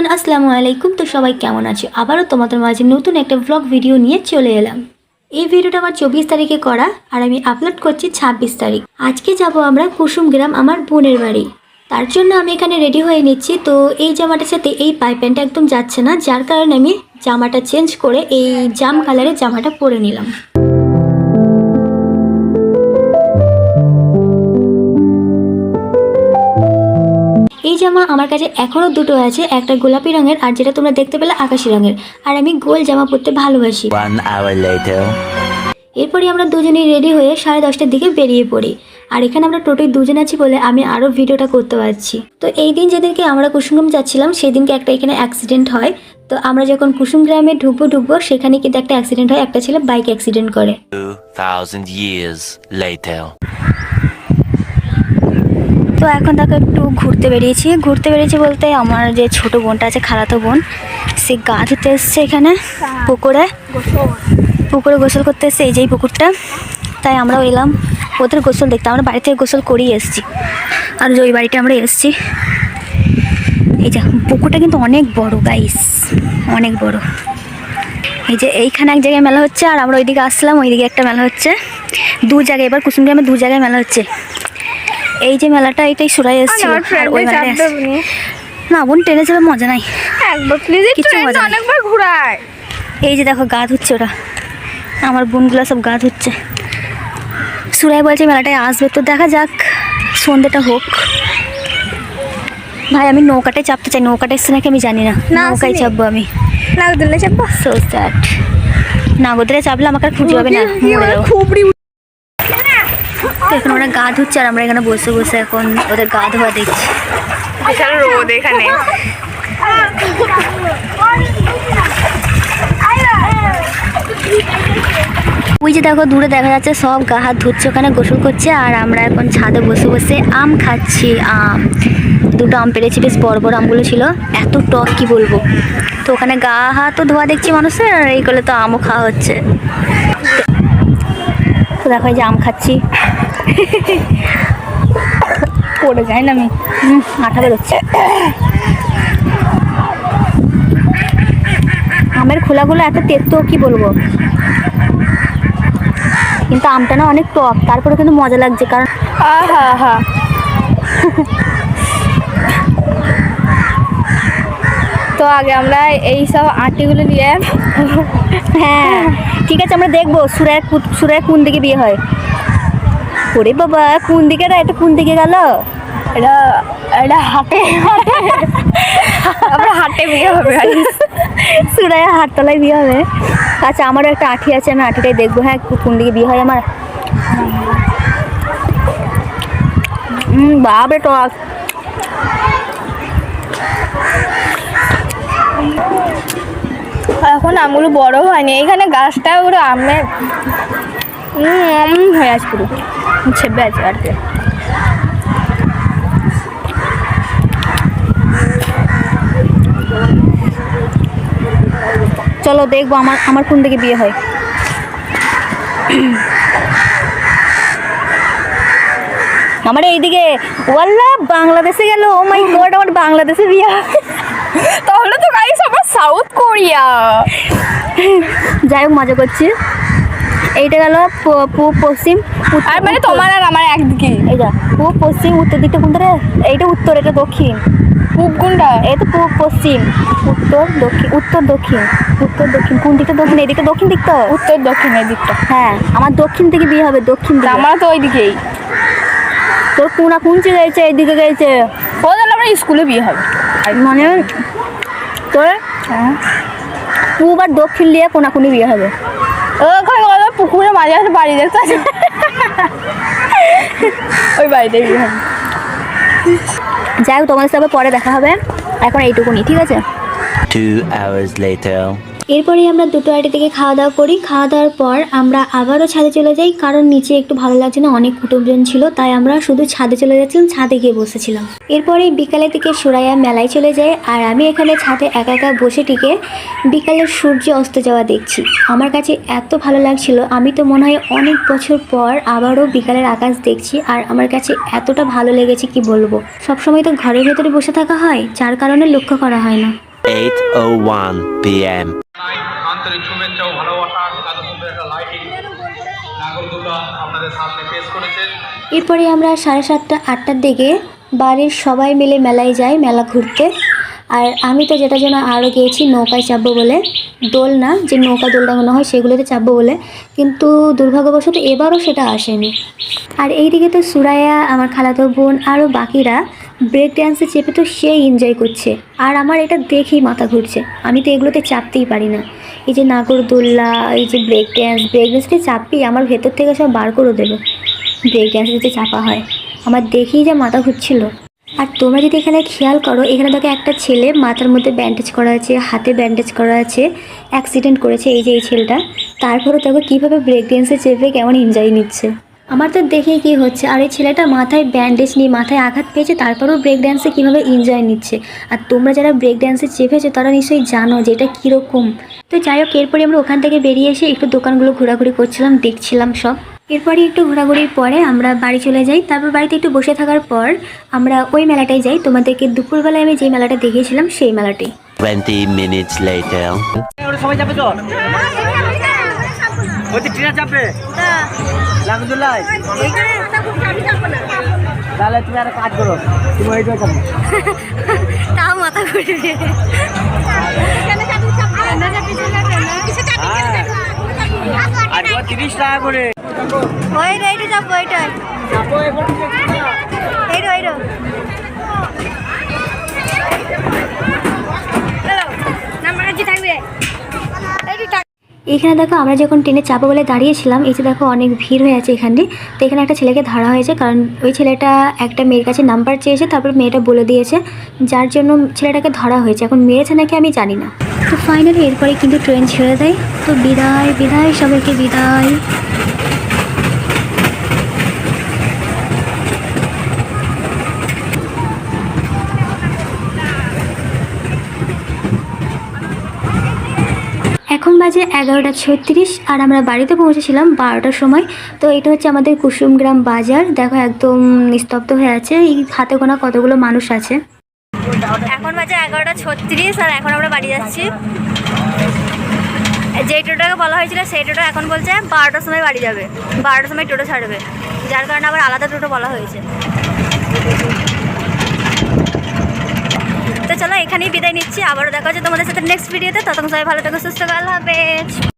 Everyone, আসসালামু আলাইকুম। তো সবাই কেমন আছো? আবারও তোমাদের মাঝে নতুন একটা ব্লগ ভিডিও নিয়ে চলে এলাম। এই ভিডিওটা আমার 24 তারিখে করা আর আমি আপলোড করছি 26 তারিখ। আজকে যাব আমরা কুসুম গ্রাম, আমার বোনের বাড়ি। তার জন্য আমি এখানে রেডি হয়ে নিচ্ছি। তো এই জামাটার সাথে এই পাই প্যান্টটা একদম যাচ্ছে না, যার কারণে আমি জামাটা চেঞ্জ করে এই জাম কালারের জামাটা পরে নিলাম। এই জামা আমার কাছে এখনও দুটো আছে, একটা গোলাপি রঙের আর যেটা তোমরা দেখতে পেলে আকাশি রঙের। আর আমি গোল জামা পরতে ভালোবাসি। এরপরে আমরা দুজনেই রেডি হয়ে 10:30টার দিকে বেরিয়ে পড়ি। আর এখানে আমরা টোটাল দুজন আছি বলে আমি আরও ভিডিওটা করতে পারছি। তো এই দিন যেদিনকে আমরা কুসুমগ্রাম যাচ্ছিলাম সেই দিনকে একটা এখানে অ্যাক্সিডেন্ট হয়। তো আমরা যখন কুসুমগ্রামে ঢুকবো সেখানে কিন্তু একটা অ্যাক্সিডেন্ট হয়, একটা ছেলে বাইক অ্যাক্সিডেন্ট করে। 2000 years later. তো এখন তাকে একটু ঘুরতে বেরিয়েছি বলতে আমার যে ছোট বোনটা আছে, খালাতো বোন, সে গা ধুতে এসছে এখানে পুকুরে গোসল করতে এসছে, এই যে পুকুরটা। তাই আমরাও এলাম ওদের গোসল দেখতে। আমরা বাড়ি থেকে গোসল করিয়ে এসেছি। আর ওই বাড়িটা আমরা এসেছি, এই যে পুকুরটা কিন্তু অনেক বড় গাইস, অনেক বড়। এই যে এইখানে এক জায়গায় মেলা হচ্ছে আর আমরা ওইদিকে আসলাম, ওইদিকে একটা মেলা হচ্ছে। দু জায়গায়, এবার কুসুমগ্রামে দু জায়গায় মেলা হচ্ছে। এই যে মেলাটা এটাই সুরাই এসেছিল আর ওই মেলাটায় না বোন ট্রেনে যাবে মজা নাই, কিছু মজা অনেকবার ঘুরায়। এই যে দেখো গা ধুচ্ছে ওরা, আমার বোনগুলো সব গা ধুচ্ছে। সুরাই বলছে মেলাটায় আসবে, তো দেখা যাক সন্ধ্যেটা হোক। ভাই আমি নৌকাটায় চাপতে চাই, নৌকাটা এসছে নাকি আমি জানি না। নৌকায় চাপবো আমি, নাগদলে চাপবো। সো স্যাড, নাগদলে চাপলে আমাকে আর খুঁজে পাবে না, মরে যাবো। তো এখন ওরা গা ধুচ্ছে আর আমরা এখানে বসে বসে এখন ওদের গা ধোয়া দেখছি। বিশাল রোদ এখানে। ওই যে দেখো দূরে দেখা যাচ্ছে সব গা হাত ধুচ্ছে, ওখানে গোসল করছে। আর আমরা এখন ছাদে বসে বসে আম খাচ্ছি। দুটো আম পেরেছি, বেশ বড় বড় আমগুলো ছিল, এত টক কি বলবো। তো ওখানে গা হাতও ধোয়া দেখছি মানুষের, আর এই করলে তো আমও খাওয়া হচ্ছে। তো দেখো এই যে আম খাচ্ছি, পড়ে যায় না আমি, মাথা বেরোচ্ছে। আমের খোলাগুলো এত তেতো কি বলবো, কিন্তু আমটা না অনেক টক, তারপরে কিন্তু মজা লাগছে কারণ তো আগে আমরা এই সব আটিগুলো নিয়ে হ্যাঁ ঠিক আছে, আমরা দেখবো সুরায় কোন দিকে বিয়ে হয়। ওরে বাবা কোন দিকে রে, এটা কোন দিকে গেল? এটা হাটে আমরা হাটে বিয়ে হবে, সুরায় হাটতলায় বিয়ে হবে। আচ্ছা আমারও একটা আঠি আছে, আমি আঠিটাই দেখবো। হ্যাঁ কোন দিকে বিয়ে হয় আমার। বাপরে টক। এখন আমগুলো বড় হয়নি, এখানে গাছটা পুরো আমের হয়ে আছে, পুরো ছেপে আছে আর কি। চলো দেখবো আমার কোন দিকে বিয়ে হয়। আমার এইদিকে ওয়াল্লা বাংলাদেশে গেল। ও মাই গড, আমার বাংলাদেশে বিয়ে। তাহলে তো গাইস আমার সাউথ কোরিয়া। যাই হোক মজা করছি। এইটা গেল পূব পশ্চিম, আর মানে তোমার আর আমার একদিকে। এই যা পূব পশ্চিম, উত্তর দিকটা কোন ধারে? এইটা উত্তর, এটা দক্ষিণ। পূব কোনটা? এই তো পূব পশ্চিম, উত্তর দক্ষিণ, উত্তর দক্ষিণ, উত্তর দক্ষিণ। কোন দিকটা দক্ষিণ? এইদিকে দক্ষিণ দিক তো। উত্তর দক্ষিণ এই দিকটা। হ্যাঁ আমার দক্ষিণ থেকে বিয়ে হবে, দক্ষিণ দিকে। আমার তো ওইদিকেই। তোর কোনচে গেছে, এইদিকে গেছে। ও তাহলে আমরা স্কুলে বিয়ে হবে মানে তোর পূব আর দক্ষিণ দিয়ে কোনাকুনি বিয়ে হবে। ওখানে পুকুরে মাঝে মাঝে বাড়ি দেখতে আছে, ওই বাড়িতে বিয়ে হবে। যাই হোক তোমাদের সাথে পরে দেখা হবে, এখন এইটুকুনি, ঠিক আছে? 2 hours later. এরপরেই আমরা দুটো আড়াই থেকে খাওয়া দাওয়া করি। খাওয়া দাওয়ার পর আমরা আবারও ছাদে চলে যাই, কারণ নিচে একটু ভালো লাগছে না, অনেক কুটুমজন ছিল, তাই আমরা শুধু ছাদে চলে যাচ্ছিলাম, ছাদে গিয়ে বসেছিলাম। এরপরে বিকালের দিকে সুরাইয়া মেলায় চলে যায় আর আমি এখানে ছাদে একা একা বসে টিকে বিকালের সূর্য অস্ত যাওয়া দেখছি। আমার কাছে এত ভালো লাগছিল, আমি তো মনে হয় অনেক বছর পর আবারও বিকালের আকাশ দেখছি, আর আমার কাছে এতটা ভালো লেগেছে কি বলবো। সবসময় তো ঘরের ভেতরে বসে থাকা হয়, যার কারণে লক্ষ্য করা হয় না। 8:01 p.m. আন্তরিক শুভেচ্ছা ও ভালোবাসা এত সুন্দর একটা লাইটিং নাগরদোলা আপনাদের সামনে পেশ করেছেন। এরপরে আমরা 7:30-8টার দিকে বাড়ির সবাই মিলে মেলায় যাই, মেলা ঘুরতে। আর আমি তো যেটার জন্য আরও গিয়েছি নৌকায় চাপবো বলে, দোল না, যে নৌকা দোল টাঙানো হয় সেগুলোতে চাপবো বলে, কিন্তু দুর্ভাগ্যবশত এবারও সেটা আসেনি। আর এইদিকে তো সুরাইয়া, আমার খালাতো বোন আরও বাকিরা ব্রেক ড্যান্সে চেপে তো সেই এনজয় করছে। আর আমার এটা দেখেই মাথা ঘুরছে, আমি তো এগুলোতে চাপতেই পারি না। এই যে নাগরদোল্লা, এই যে ব্রেক ড্যান্সে চাপি আমার ভেতর থেকে সব বার করে দেবে। ব্রেক ড্যান্সে যে চাপা হয় আমার দেখেই যা মাথা ঘুরছিল। আর তোমরা যদি এখানে খেয়াল করো, এখানে দেখো একটা ছেলে মাথার মধ্যে ব্যান্ডেজ করা আছে, হাতে ব্যান্ডেজ করা আছে, অ্যাক্সিডেন্ট করেছে এই যে এই ছেলেটা। তারপরে দেখো কীভাবে ব্রেক ড্যান্সে চেপে কেমন এনজয় নিচ্ছে। আমার তো দেখেই কী হচ্ছে, আর এই ছেলেটা মাথায় ব্যান্ডেজ নিয়ে মাথায় আঘাত পেয়েছে, তারপরেও ব্রেক ড্যান্সে কীভাবে এনজয় নিচ্ছে। আর তোমরা যারা ব্রেক ড্যান্সে চেপেছো তারা নিশ্চয়ই জানো যে এটা কীরকম। তো যাই হোক, এরপরে আমরা ওখান থেকে বেরিয়ে এসে একটু দোকানগুলো ঘোরাঘুরি করছিলাম, দেখছিলাম সব। এরপরে একটু ঘোরাঘুরির পরে আমরা বাড়ি চলে যাই। তারপর বাড়িতে একটু বসে থাকার পর আমরা ওই মেলাটায় যাই, তোমাদেরকে দুপুরবেলায় আমি যে মেলাটা দেখিয়েছিলাম সেই মেলাটাই। 20 minutes later. সবাই যাবে তো ওই ট্রেনে চাপবে নাগরদোলায়, তাহলে তুমি একটা কাজ করো, তুমি ওইটা চাপো। তাও মাথা ঘুরে আর 30 টাকা করে ওই রাইটে যাবো, ওইটাই এইরো এখানে দেখো আমরা যখন ট্রেনে চাপা বলে দাঁড়িয়েছিলাম, এই যে দেখো অনেক ভিড় হয়ে আছে এখানে। তো এখানে একটা ছেলেকে ধরা হয়েছে, কারণ ওই ছেলেটা একটা মেয়ের কাছে নাম্বার চেয়েছে, তারপর মেয়েটা বলে দিয়েছে, যার জন্য ছেলেটাকে ধরা হয়েছে। এখন মেরেছে নাকি আমি জানি না। তো ফাইনালি এরপরে কিন্তু ট্রেন ছেড়ে দেয়। তো বিদায় সবাইকে বিদায়। এখন বাজে 11:36 আর আমরা বাড়িতে পৌঁছেছিলাম 12টার সময়। তো এটা হচ্ছে আমাদের কুসুমগ্রাম বাজার। দেখো একদম নিস্তব্ধ হয়ে আছে, এই হাতে গোনা কতগুলো মানুষ আছে। এখন বাজে 11:36 আর এখন আমরা বাড়ি যাচ্ছি। যে টোটোটাকে বলা হয়েছিল সেই টোটো এখন বলছে 12টার সময় বাড়ি যাবে, 12টার সময় টোটো ছাড়বে, যার কারণে আবার আলাদা টোটো বলা হয়েছে। তো চলো এখানেই বিদায় নিচ্ছি, আবারও দেখা হচ্ছে তোমাদের সাথে নেক্সট ভিডিওতে। ততক্ষণ সবাই ভালো থেকো, সুস্থ, আল্লাহ হাফেজ।